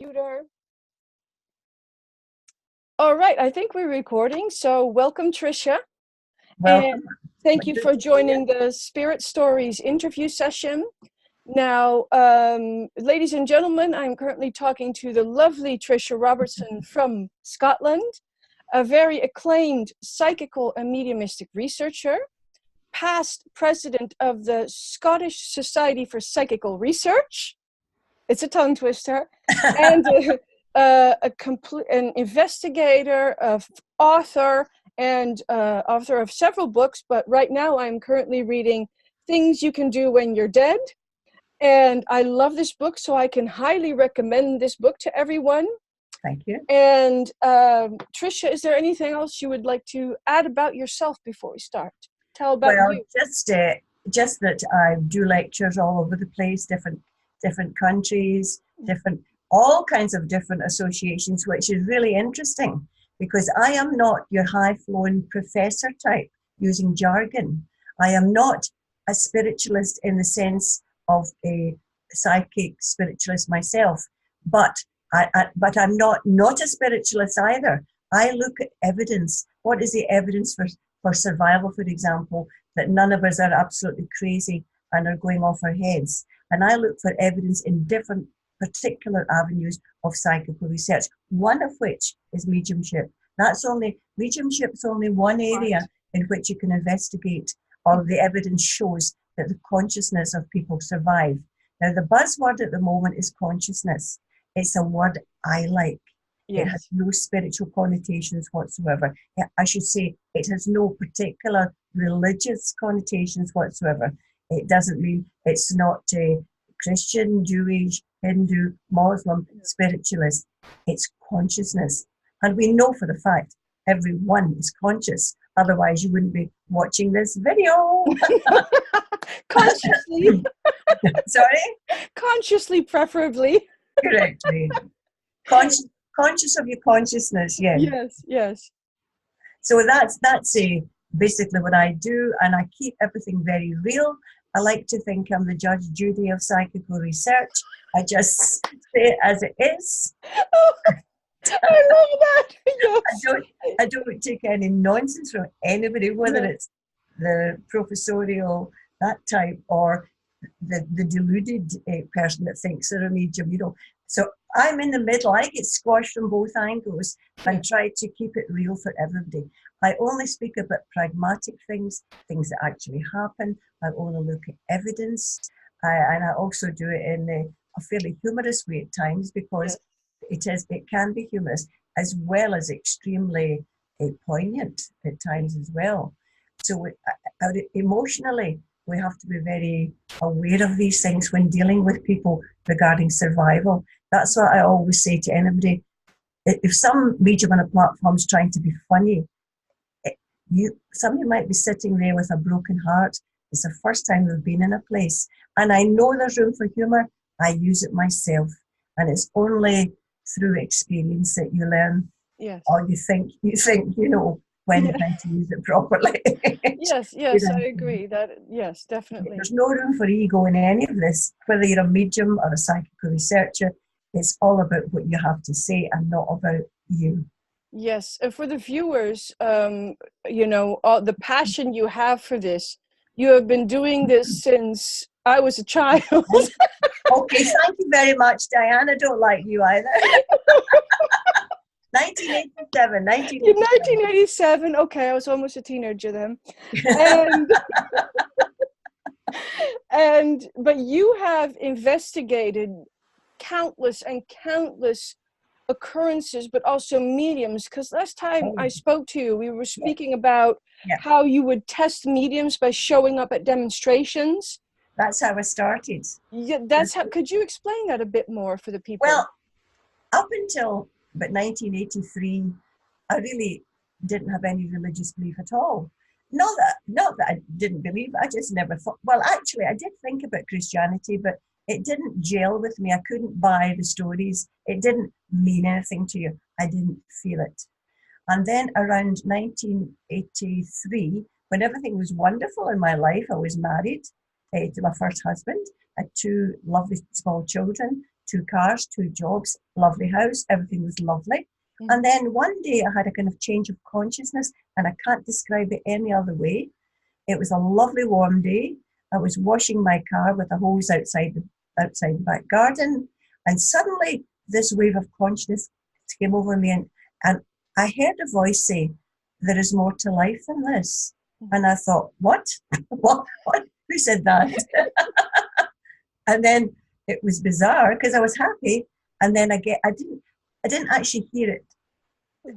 Computer. All right, I think we're recording. So welcome, Tricia. Welcome. And thank you for joining the Spirit Stories interview session. Now, ladies and gentlemen, I'm currently talking to the lovely Tricia Robertson from Scotland, a very acclaimed psychical and mediumistic researcher, past president of the Scottish Society for Research. It's a tongue twister. And an investigator, author, and author of several books. But right now I'm currently reading Things You Can Do When You're Dead. And I love this book, so I can highly recommend this book to everyone. Thank you. And Tricia, is there anything else you would like to add about yourself before we start? Tell about you. Just that I do lectures all over the place, different countries, all kinds of different associations, which is really interesting because I am not your high-flown professor type using jargon. I am not a spiritualist in the sense of a psychic spiritualist myself, but I'm not a spiritualist either. I look at evidence. What is the evidence for survival, for example, that none of us are absolutely crazy and are going off our heads? And I look for evidence in different particular avenues of psychical research, one of which is mediumship. Mediumship's only one area in which you can investigate, or the evidence shows that the consciousness of people survive. Now, the buzzword at the moment is consciousness. It's a word I like. Yes. It has no spiritual connotations whatsoever. I should say it has no particular religious connotations whatsoever. It doesn't mean it's not Christian, Jewish, Hindu, Muslim, spiritualist. It's consciousness. And we know for a fact everyone is conscious. Otherwise, you wouldn't be watching this video. Consciously. Sorry? Consciously, preferably. Correctly. Conscious of your consciousness, yeah. Yes. So that's basically what I do, and I keep everything very real. I like to think I'm the Judge Judy of psychical research. I just say it as it is. Oh, I love that. Yes. I don't take any nonsense from anybody, whether it's the professorial, that type, or the deluded person that thinks they're a medium, So I'm in the middle. I get squashed from both angles and try to keep it real for everybody. I only speak about pragmatic things that actually happen. I only look at evidence. And I also do it in a fairly humorous way at times because it can be humorous as well as extremely poignant at times as well. So emotionally, we have to be very aware of these things when dealing with people regarding survival. That's what I always say to anybody. If some medium on a platform is trying to be funny, somebody might be sitting there with a broken heart. It's the first time they've been in a place. And I know there's room for humour. I use it myself. And it's only through experience that you learn. Yes. Or you think when to use it properly. Yes, I agree. Yes, definitely. There's no room for ego in any of this, whether you're a medium or a psychical researcher. It's all about what you have to say and not about you. Yes, and for the viewers, the passion you have for this, you have been doing this since I was a child. Okay, thank you very much, Diane. I don't like you either. 1987. Okay, I was almost a teenager then. But you have investigated countless occurrences, but also mediums, because last time I spoke to you, we were speaking about how you would test mediums by showing up at demonstrations. That's how I started. Yeah, could you explain that a bit more for the people? Well, up until about 1983, I really didn't have any religious belief at all. Not that I didn't believe, I just never thought, well, actually, I did think about Christianity, but it didn't gel with me. I couldn't buy the stories. It didn't mean anything to you. I didn't feel it. And then around 1983, when everything was wonderful in my life, I was married to my first husband, had two lovely small children, 2 cars, 2 jobs, lovely house, everything was lovely. And then one day I had a kind of change of consciousness, and I can't describe it any other way. It was a lovely warm day. I was washing my car with a hose outside the back garden, and suddenly this wave of consciousness came over me, and I heard a voice say, "There is more to life than this." And I thought, what? What? Who said that? And then it was bizarre because I was happy, and then I didn't actually hear it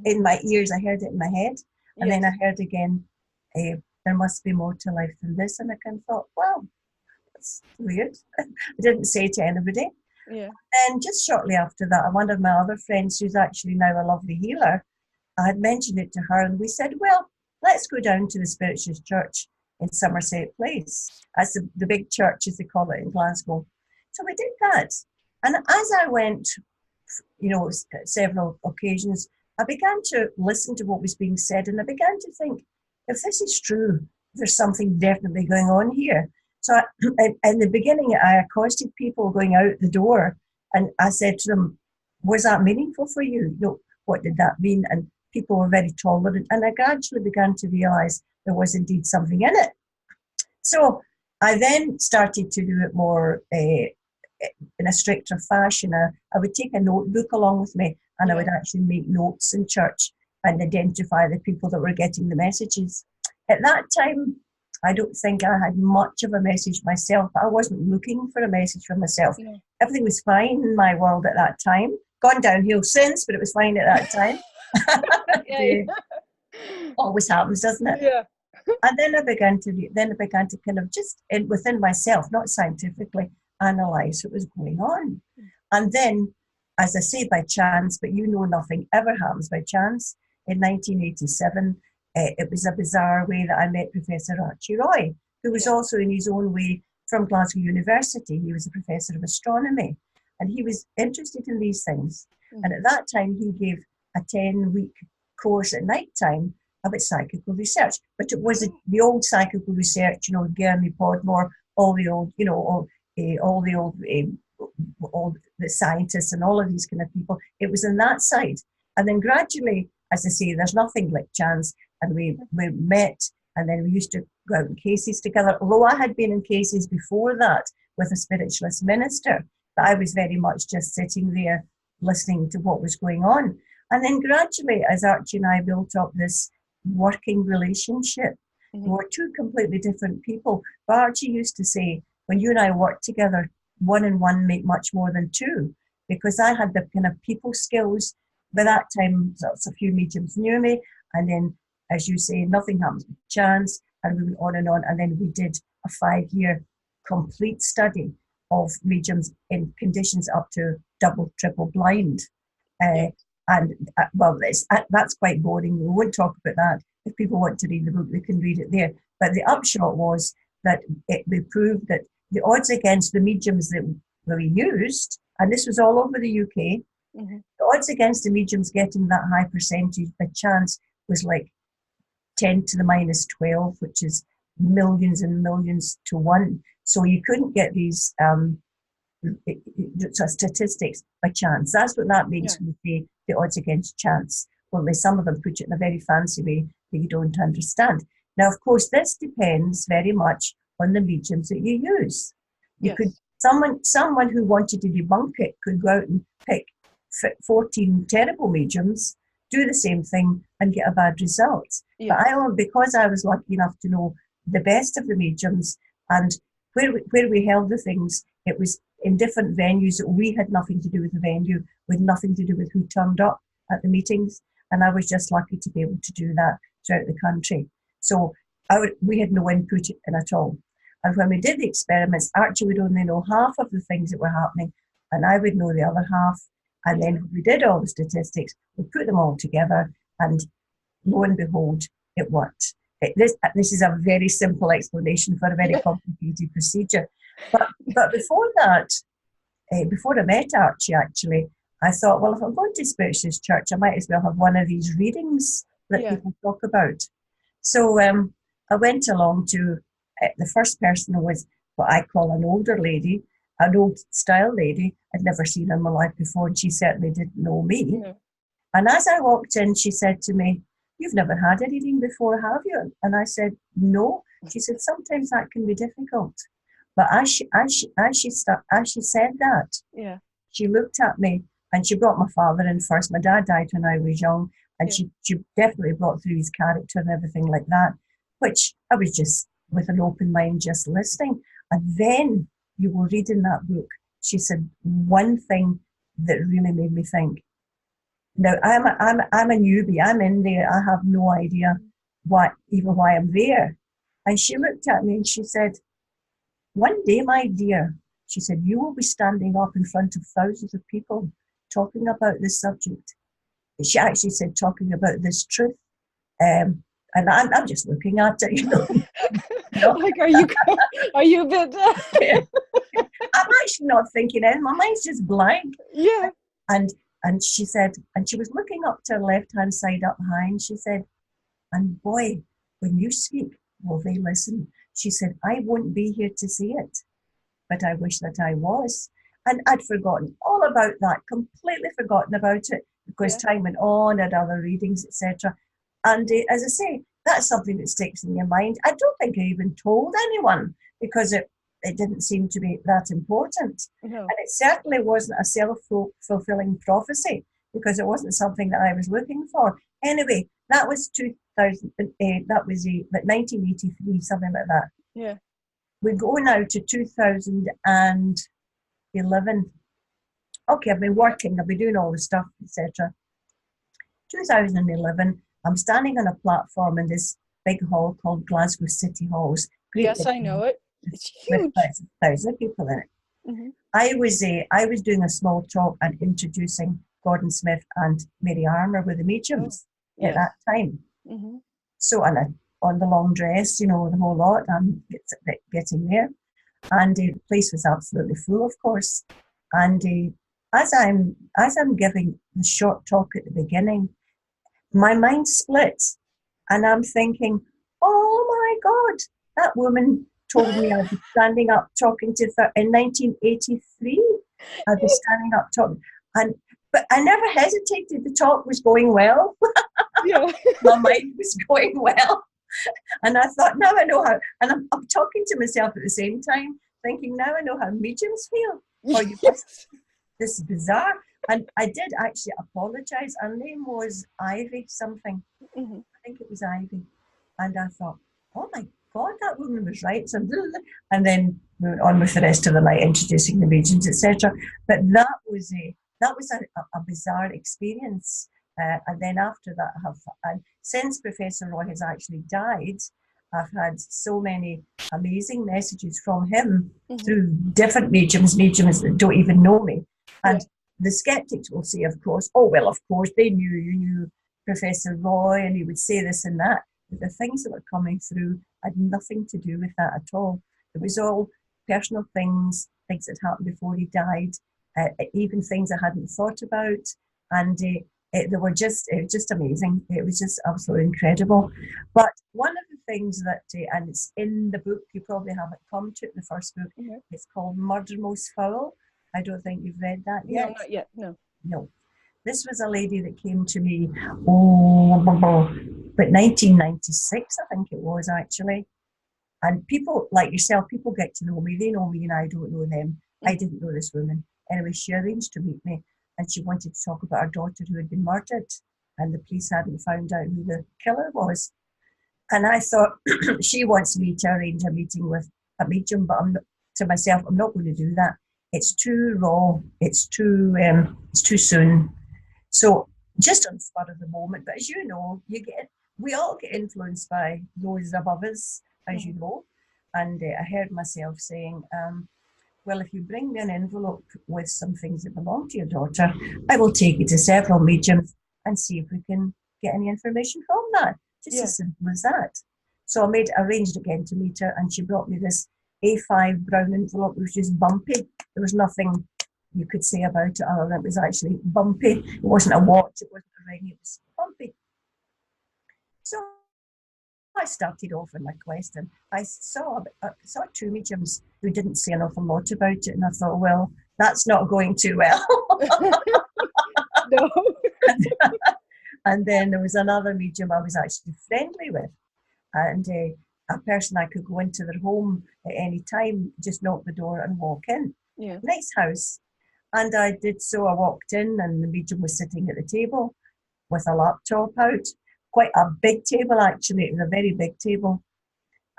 in my ears. I heard it in my head, and then I heard again, "There must be more to life than this." And I kind of thought, wow, that's weird. I didn't say it to anybody. Yeah. And just shortly after that, one of my other friends, who's actually now a lovely healer, I had mentioned it to her, and we said, well, let's go down to the Spiritualist Church in Somerset Place. That's the big church, as they call it in Glasgow. So we did that. And as I went, several occasions, I began to listen to what was being said, and I began to think, if this is true, there's something definitely going on here. So in the beginning, I accosted people going out the door, and I said to them, was that meaningful for you? What did that mean? And people were very tolerant, and I gradually began to realise there was indeed something in it. So I then started to do it more in a stricter fashion. I would take a notebook along with me, and I would actually make notes in church and identify the people that were getting the messages. At that time, I don't think I had much of a message myself. I wasn't looking for a message for myself. Yeah. Everything was fine in my world at that time. Gone downhill since, but it was fine at that time. Always happens, doesn't it? Yeah. And then I began to kind of just within myself, not scientifically, analyse what was going on. And then, as I say, by chance, but nothing ever happens by chance. In 1987, it was a bizarre way that I met Professor Archie Roy, who was also in his own way from Glasgow University. He was a professor of astronomy, and he was interested in these things. And at that time, he gave a 10-week course at night time about psychical research. But it was the old psychical research, Gurney Podmore, all the scientists and all of these kind of people. It was on that side. And then gradually, as I say, there's nothing like chance. And we met, and then we used to go out in cases together. Although I had been in cases before that with a spiritualist minister, but I was very much just sitting there listening to what was going on. And then gradually, as Archie and I built up this working relationship, we were 2 completely different people. But Archie used to say, when you and I work together, 1 and 1 make much more than 2, because I had the kind of people skills. By that time, a few mediums knew me, and then, as you say, nothing happens by chance, and we went on, and then we did a 5-year complete study of mediums in conditions up to double, triple blind. That's quite boring. We won't talk about that. If people want to read the book, they can read it there. But the upshot was that we proved that the odds against the mediums that we used, and this was all over the UK, the odds against the mediums getting that high percentage by chance was like 10 to the minus 12, which is millions and millions to 1. So you couldn't get these statistics by chance. That's what that means when you say the odds against chance. Only some of them put it in a very fancy way that you don't understand. Now, of course, this depends very much on the mediums that you use. Someone who wanted to debunk it could go out and pick 14 terrible mediums, do the same thing, and get a bad result. But because I was lucky enough to know the best of the mediums, and where we held the things, it was in different venues that we had nothing to do with the venue, with nothing to do with who turned up at the meetings. And I was just lucky to be able to do that throughout the country. So we had no input in at all. And when we did the experiments, Archie would only know half of the things that were happening, and I would know the other half. And then when we did all the statistics, we put them all together, and lo and behold, it worked. This is a very simple explanation for a very complicated procedure. But before that, before I met Archie, actually, I thought, well, if I'm going to Spiritualist Church, I might as well have one of these readings that people talk about. So I went along to, the first person was what I call an older lady, an old style lady. I'd never seen her in my life before, and she certainly didn't know me. No. And as I walked in, she said to me, "You've never had a reading before, have you?" And I said, "No." She said, "Sometimes that can be difficult." But as she said that, Yeah. she looked at me, and she brought my father in first. My dad died when I was young, and Yeah. she definitely brought through his character and everything like that, which I was just with an open mind just listening. And then you will read in that book, she said one thing that really made me think. Now I'm a newbie. I'm in there. I have no idea why I'm there. And she looked at me and she said, "One day, my dear," she said, "you will be standing up in front of thousands of people talking about this subject." She actually said talking about this truth. And I'm just looking at it, you know. Like, are you a bit? I'm actually not thinking anything. My mind's just blank. Yeah. And she said, and she was looking up to her left-hand side up high, and she said, "And boy, when you speak, will they listen?" She said, "I won't be here to see it, but I wish that I was." And I'd forgotten all about that, completely forgotten about it, because time went on, and other readings, etc. And as I say, that's something that sticks in your mind. I don't think I even told anyone, because it didn't seem to be that important. No. And it certainly wasn't a self-fulfilling prophecy, because it wasn't something that I was looking for. Anyway, that was 2008, that was 1983, something like that. Yeah. We go now to 2011. Okay, I've been working, I've been doing all the stuff, etc. 2011, I'm standing on a platform in this big hall called Glasgow City Halls. Yes, I know it. It's huge. With 1,000 people in it. Mm-hmm. I was doing a small talk and introducing Gordon Smith and Mary Armour with the mediums at that time. Mm-hmm. So, and on the long dress, you know, the whole lot, I'm getting there. And the place was absolutely full, of course. And as I'm giving the short talk at the beginning, my mind splits, and I'm thinking, "Oh my God, that woman told me I'd be standing up talking to her in 1983. I'd be standing up talking." But I never hesitated. The talk was going well. Yeah. My mind was going well. And I thought, now I know how. And I'm talking to myself at the same time, thinking, now I know how mediums feel. Or you must. This is bizarre. And I did actually apologize. Her name was Ivy something. Mm-hmm. I think it was Ivy. And I thought, oh my God, that woman was right. So, and then we went on with the rest of the night, introducing the mediums, etc. But that was a bizarre experience. And then after that, and since Professor Roy has actually died, I've had so many amazing messages from him through different mediums that don't even know me. And the skeptics will say, of course, "Oh, well, of course, you knew Professor Roy, and he would say this and that." But the things that were coming through had nothing to do with that at all. It was all personal things that happened before he died, even things I hadn't thought about. And it was just amazing. It was just absolutely incredible. But one of the things that, and it's in the book, you probably haven't come to it in the first book, it's called Murder Most Foul. I don't think you've read that yet. No, not yet, no. No. This was a lady that came to me, but 1996, I think it was actually. And people like yourself, people get to know me. They know me and I don't know them. I didn't know this woman. Anyway, she arranged to meet me, and she wanted to talk about her daughter who had been murdered, and the police hadn't found out who the killer was. And I thought, she wants me to arrange a meeting with a medium, but to myself, I'm not going to do that. It's too raw. It's too soon. So just on the spur of the moment. But as you know, we all get influenced by those above us, as you know. And I heard myself saying, well, if you bring me an envelope with some things that belong to your daughter, I will take it to several mediums and see if we can get any information from that. Just as simple as that. So I arranged again to meet her, and she brought me this A5 brown envelope. It was just bumpy. There was nothing you could say about it other than it was actually bumpy. It wasn't a watch, it wasn't a ring, it was bumpy. So I started off on my quest, and I saw two mediums who didn't say an awful lot about it, and I thought, well, that's not going too well. No. And then there was another medium I was actually friendly with, and a person I could go into their home at any time, just knock the door and walk in. Yeah. Nice house. And I did so. I walked in, and the medium was sitting at the table with a laptop out. Quite a big table, actually. It was a very big table.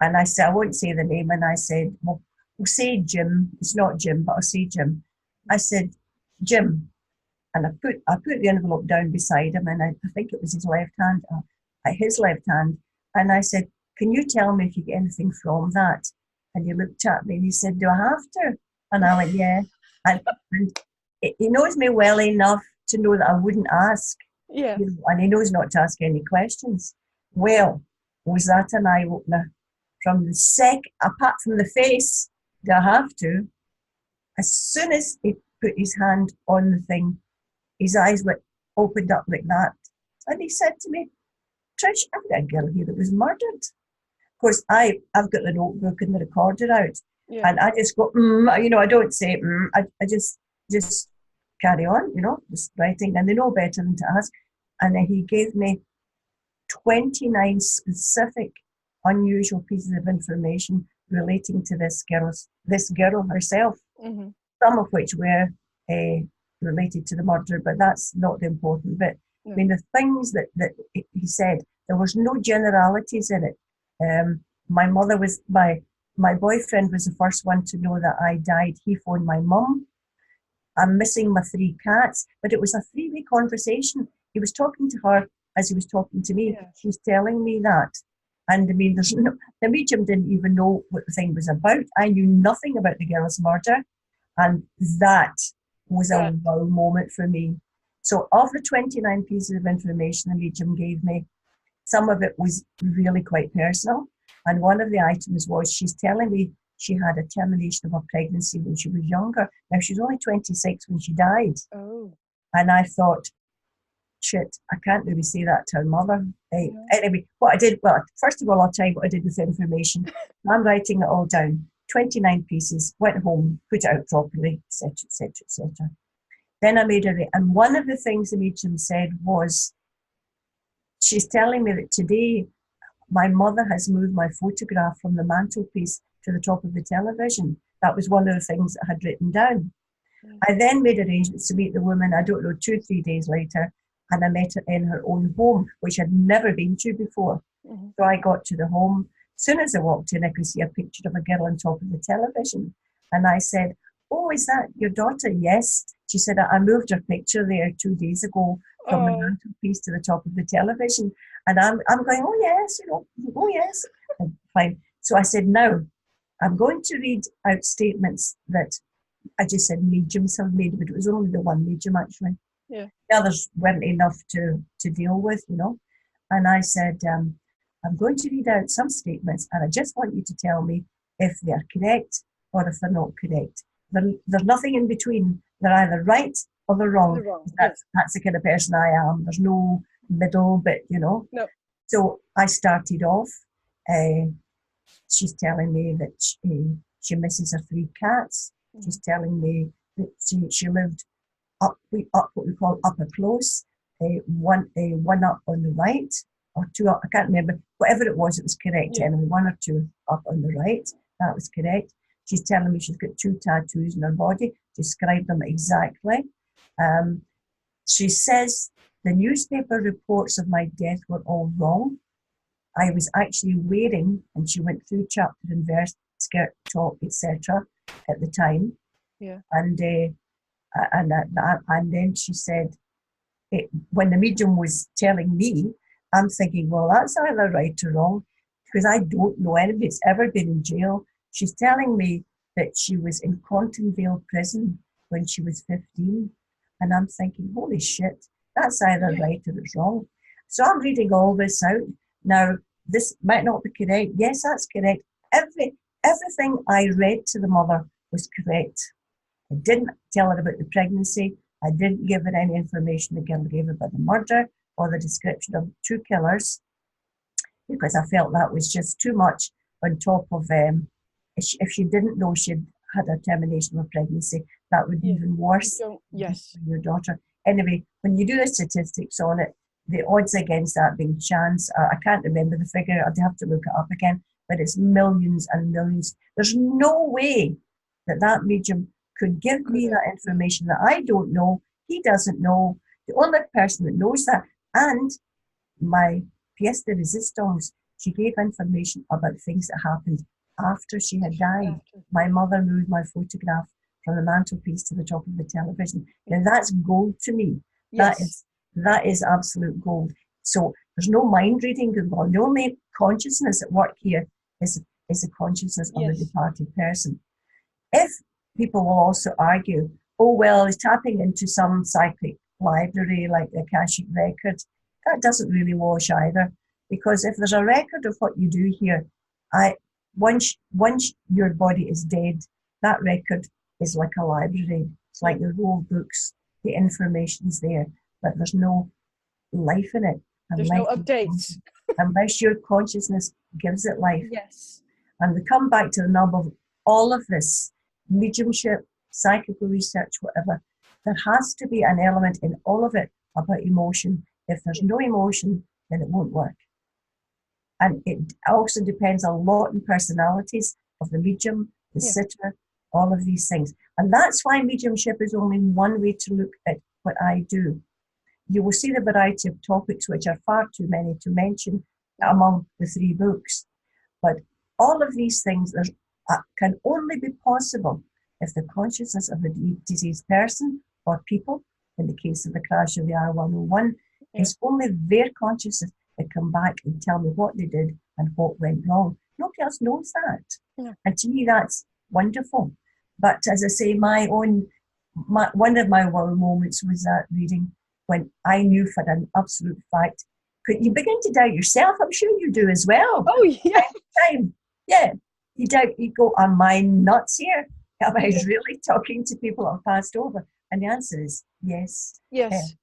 And I said, I won't say the name. And I said, well, we'll say Jim. It's not Jim, but I'll say Jim. I said, Jim. And I put the envelope down beside him, and I think it was his left hand, And I said, can you tell me if you get anything from that? And he looked at me and he said, do I have to? And I went, yeah. And he knows me well enough to know that I wouldn't ask. Yeah. You know, and he knows not to ask any questions. Well, was that an eye opener? From apart from the face, do I have to? As soon as he put his hand on the thing, his eyes opened up like that. And he said to me, Trish, I've got a girl here that was murdered. Of course, I've got the notebook and the recorder out. Yeah. And I just go, you know, I don't say, I just carry on, you know, just writing. And they know better than to ask. And then he gave me 29 specific, unusual pieces of information relating to this girl herself, Mm-hmm. some of which were related to the murder, but that's not the important bit. No. I mean, the things that he said, there was no generalities in it. My mother was, my boyfriend was the first one to know that I died. He phoned my mum. I'm missing my 3 cats, but it was a 3-way conversation. He was talking to her as he was talking to me. Yeah. She's telling me that. And I mean, the medium didn't even know what the thing was about. I knew nothing about the girl's murder. And that was a wow moment for me. So of the 29 pieces of information the medium gave me, some of it was really quite personal. And one of the items was, she's telling me she had a termination of a pregnancy when she was younger. Now, she was only 26 when she died. Oh. And I thought, shit, I can't really say that to her mother. Anyway, what I did, well, first of all, I'll tell you what I did with the information. I'm writing it all down. 29 pieces, went home, put it out properly, etc., etc., etc. Then I made and one of the things the medium said was, she's telling me that today my mother has moved my photograph from the mantelpiece to the top of the television. That was one of the things I had written down. Mm-hmm. I then made arrangements to meet the woman, I don't know, 2-3 days later, and I met her in her own home, which I'd never been to before. Mm-hmm. So I got to the home. As soon as I walked in, I could see a picture of a girl on top of the television. And I said, oh, is that your daughter? Yes. She said, I moved her picture there 2 days ago from the mantelpiece to the top of the television. And I'm going, oh, yes, you know, oh, yes. And fine. So I said, now, I'm going to read out statements that I just said mediums have made, but it was only the one medium, actually. Yeah. The others weren't enough to deal with, you know. And I said, I'm going to read out some statements, and I just want you to tell me if they're correct or if they're not correct. There's nothing in between. They're either right or they're wrong. That's the kind of person I am. There's no middle bit, you know. No. So I started off. She's telling me that she misses her 3 cats. Mm-hmm. She's telling me that she lived up what we call upper close. One up on the right, or 2 up, I can't remember. Whatever it was correct. Yeah. Anyway, 1 or 2 up on the right, that was correct. She's telling me she's got 2 tattoos on her body, described them exactly. She says the newspaper reports of my death were all wrong. I was actually wearing, and she went through chapter and verse, skirt, top, etc. at the time. Yeah. And then she said, when the medium was telling me, I'm thinking, well, that's either right or wrong, because I don't know anybody's ever been in jail. She's telling me that she was in Contonville prison when she was 15. And I'm thinking, holy shit, that's either right or it's wrong. So I'm reading all this out. Now, this might not be correct. Yes, that's correct. Everything I read to the mother was correct. I didn't tell her about the pregnancy. I didn't give her any information the girl gave about the murder or the description of 2 killers. because I felt that was just too much on top of if she didn't know she'd had a termination of pregnancy, that would be even worse Yes. for your daughter. Anyway, when you do the statistics on it, the odds against that being chance, I can't remember the figure, I'd have to look it up again, but it's millions and millions. There's no way that medium could give me that information that I don't know, he doesn't know. The only person that knows that, and my pièce de résistance, she gave information about things that happened after she had died. My mother moved my photograph from the mantelpiece to the top of the television. Now that's gold to me. Yes. That is absolute gold. So there's no mind reading going on. The only consciousness at work here is the consciousness of the departed person. If people will also argue, oh, well, it's tapping into some psychic library like the Akashic record, that doesn't really wash either. Because if there's a record of what you do here, once your body is dead, that record is like a library. It's like the old books, the information's there, but there's no life in it. There's no updates. Unless your consciousness gives it life. Yes. And we come back to the nub of all of this, mediumship, psychical research, whatever. There has to be an element in all of it about emotion. If there's no emotion, then it won't work. And it also depends a lot on personalities of the medium, the sitter, all of these things. And that's why mediumship is only one way to look at what I do. You will see the variety of topics, which are far too many to mention among the 3 books. But all of these things can only be possible if the consciousness of the diseased person or people, in the case of the crash of the R101, is only their consciousness that come back and tell me what they did and what went wrong. Nobody else knows that. Yeah. And to me, that's wonderful. But as I say, one of my wow moments was that reading when I knew for an absolute fact. You begin to doubt yourself. I'm sure you do as well. Oh, yeah. Yeah. You go, am I nuts here? Am I really talking to people who have passed over? And the answer is yes. Yes.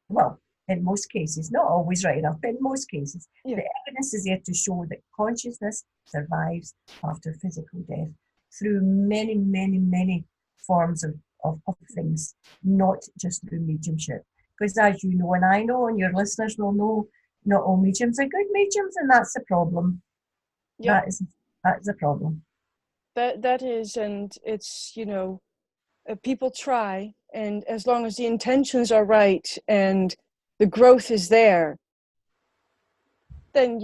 Well, in most cases, not always right enough, but in most cases, the evidence is there to show that consciousness survives after physical death through many, many, many forms of things, not just through mediumship. Because as you know, and I know, and your listeners will know, not all mediums are good mediums, and that's the problem. Yeah. That is a problem. That is, and it's, people try, and as long as the intentions are right and the growth is there, then,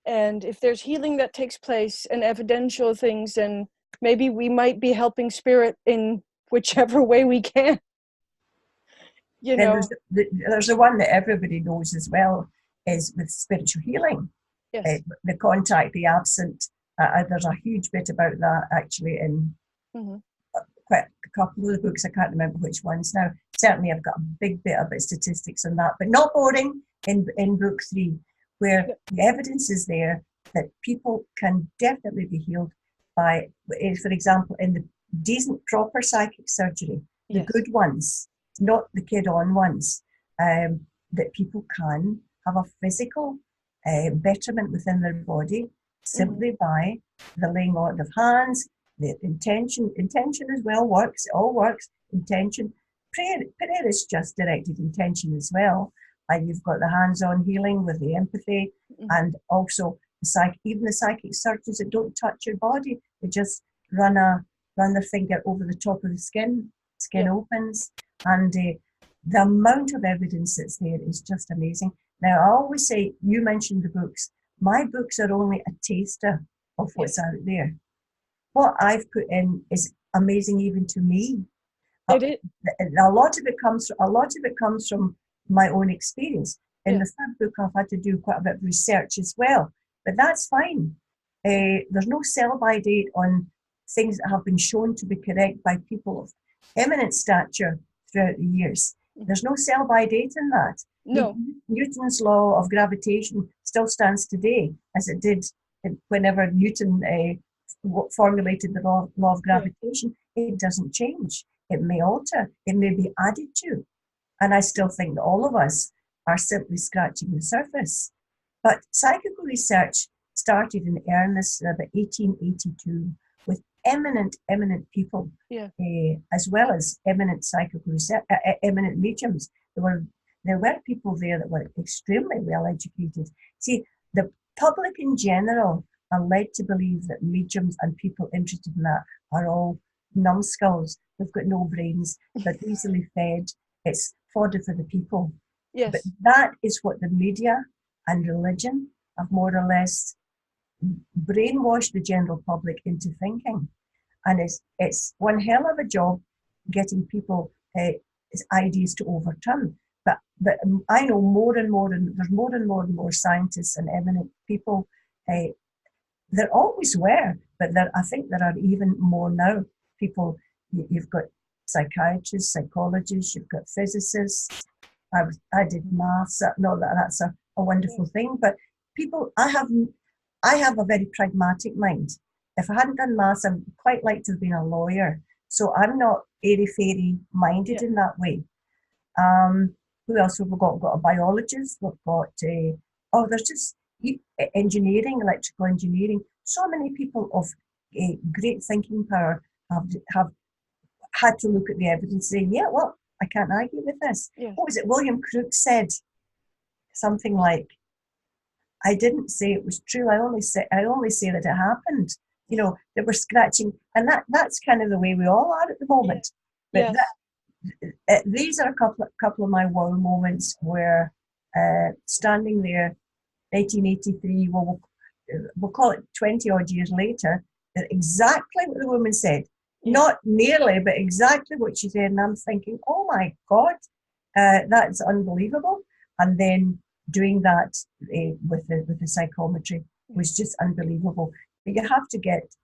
and if there's healing that takes place and evidential things, then maybe we might be helping spirit in whichever way we can. There's the one that everybody knows as well, is with spiritual healing. Yes. The contact, the absent. There's a huge bit about that actually in quite a couple of the books. I can't remember which ones now. Certainly I've got a big bit about statistics on that, but not boring in book 3, where the evidence is there that people can definitely be healed by, for example, in the decent, proper psychic surgery, the good ones, not the kid-on ones, that people can have a physical betterment within their body simply by the laying on of hands, the intention as well works, it all works, intention. Prayer is just directed intention as well. And you've got the hands-on healing with the empathy, and also even the psychic surgeons that don't touch your body, they just run their finger over the top of the skin opens, and the amount of evidence that's there is just amazing. Now, I always say, you mentioned the books. My books are only a taster of what's out there. What I've put in is amazing even to me. A lot of it comes from my own experience. In the 3rd book, I've had to do quite a bit of research as well, but that's fine. There's no sell-by date on things that have been shown to be correct by people of eminent stature throughout the years. There's no sell-by date in that. No. Newton's law of gravitation still stands today, as it did whenever Newton formulated the law of gravitation. It doesn't change. It may alter. It may be added to. And I still think that all of us are simply scratching the surface. But psychical research started in earnest in about 1882 with eminent people, Yeah. as well as eminent psychical research, eminent mediums. There were people there that were extremely well educated. See, the public in general are led to believe that mediums and people interested in that are all numbskulls. They've got no brains. They're easily fed. It's fodder for the people. Yes. But that is what the media and religion have more or less brainwashed the general public into thinking. And it's one hell of a job getting people ideas to overturn. But I know more and more, and there's more and more scientists and eminent people. There always were, but I think there are even more now. People, you've got psychiatrists, psychologists, you've got physicists. I did maths. No, that's a wonderful thing. But people, I have a very pragmatic mind. If I hadn't done maths, I'd quite like to have been a lawyer. So I'm not airy-fairy minded in that way. Who else have we got? We've got a biologist. We've got, there's just engineering, electrical engineering. So many people of great thinking power have had to look at the evidence and say, yeah, well, I can't argue with this. Yeah. What was it? William Crook said something like, I didn't say it was true. I only say that it happened. You know, that we're scratching, and that's kind of the way we all are at the moment. Yeah. But these are a couple of my wow moments where standing there, 1883. Well, we'll call it 20 odd years later. Exactly what the woman said. Yeah. Not nearly, but exactly what she said. And I'm thinking, oh my God, that's unbelievable. And then doing that with the psychometry was just unbelievable. But you have to get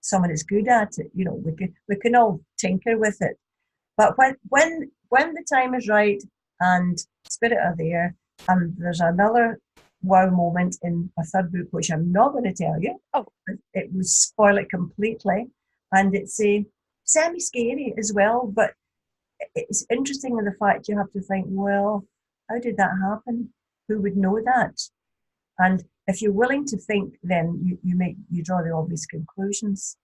someone that's good at it. You know, we can all tinker with it. But when the time is right and spirit are there, and there's another wow moment in a third book, which I'm not going to tell you. Oh. It will spoil it completely. And it's semi-scary as well, but it's interesting in the fact you have to think, well, how did that happen? Who would know that? And if you're willing to think, then you draw the obvious conclusions.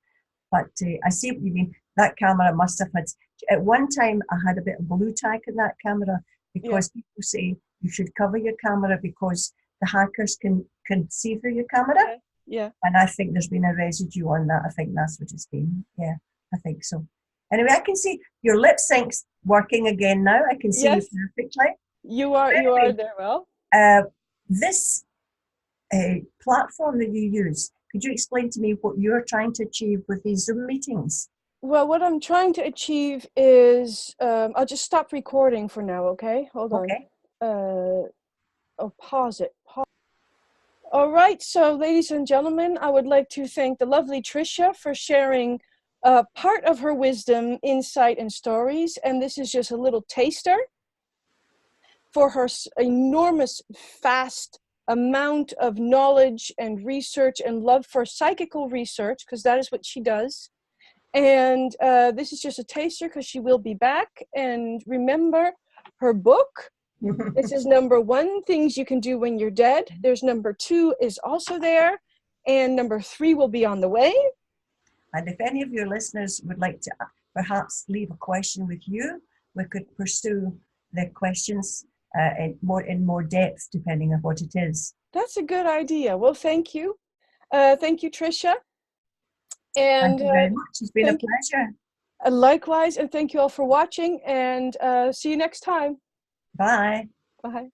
But I see what you mean. That camera must have had, at one time I had a bit of blue tack in that camera because people say you should cover your camera because the hackers can see through your camera. Yeah. And I think there's been a residue on that. I think that's what it's been. Yeah, I think so. Anyway, I can see your lip sync's working again now. I can see you perfectly. You are there well. This platform that you use, could you explain to me what you're trying to achieve with these Zoom meetings? Well, what I'm trying to achieve is, I'll just stop recording for now, okay? Hold on. Pause it. All right, so ladies and gentlemen, I would like to thank the lovely Tricia for sharing part of her wisdom, insight, and stories. And this is just a little taster for her enormous, vast amount of knowledge and research and love for psychical research, because that is what she does. And this is just a taster because she will be back. And remember her book. This is number 1, things you can do when you're dead. There's number 2 is also there. And number 3 will be on the way. And if any of your listeners would like to perhaps leave a question with you, we could pursue the questions in more depth, depending on what it is. That's a good idea. Well, thank you. Thank you, Tricia. And thank you very much. It's been a pleasure. Likewise, and thank you all for watching, and see you next time. Bye. Bye.